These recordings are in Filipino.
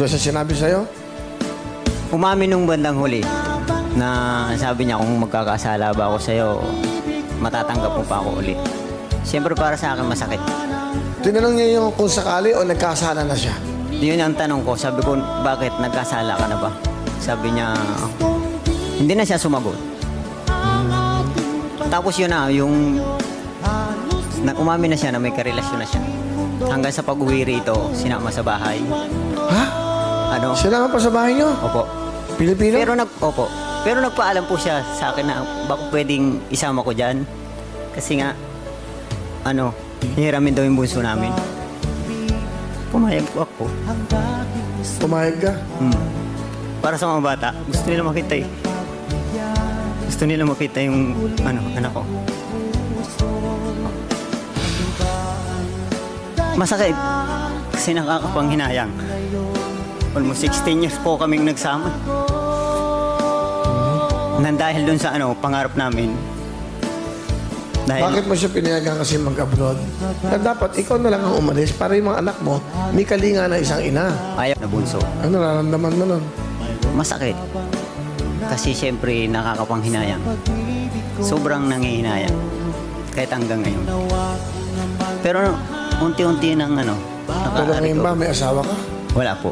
Ano siya sinabi sa'yo? Umamin nung bandang huli na sabi niya kung magkakasala ba ako sa'yo, matatanggap mo pa ako ulit. Siyempre para sa akin masakit. Tinanong niya yung kung sakali o nagkasala na siya. Yun ang tanong ko. Sabi ko, bakit nagkasala ka na ba? Sabi niya, hindi na siya sumagot. Tapos yun na, yung umamin na siya na may karelasyon na siya. Hanggang sa pag-uwi rito, sinama sa bahay. Ha? Ano? Sinama pa sa bahay niyo? Opo. Pilipino? Pero nagpaalam po siya sa akin na baka pwedeng isama ko dyan. Kasi nga, hihiramin daw yung bunso namin. Pumayag po ako. Pumayag ka? Para sa mga bata, gusto nila makita eh. Gusto nila makita yung anak ko. Masakit. Kasi nakakapanghinayang. Almost 16 years po kaming nagsama. Nang dahil dun sa pangarap namin. Bakit mo siya pinayagan kasi mag-abroad? Na dapat ikaw na lang ang umalis para yung mga anak mo may kalinga na isang ina. Ayaw na bunso. Ano nararamdaman mo nun? Masakit. Kasi siyempre nakakapanghinayang. Sobrang nangihinayang. Kahit hanggang ngayon. Pero unti-unti nang Pero nakakari ngayon ko. ba may asawa ka? Wala po.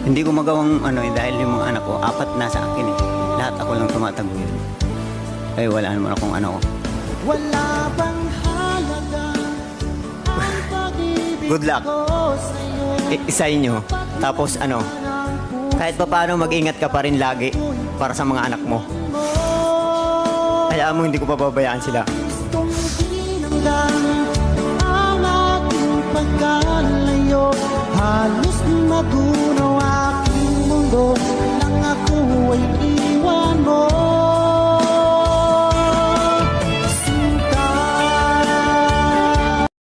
Hindi ko magawang dahil yung mga anak ko, 4 na sa akin eh. Lahat ako lang tumataguyod. Ay wala naman akong ko. Wala bang halaga ang pag-ibig Good luck. ko sa'yo? Isa inyo. Tapos kahit pa paano mag-ingat ka pa rin lagi para sa mga anak mo. Kaya mo hindi ko pababayaan sila. Gustong tinanggal ang ating pagkalayo. Halos magunaw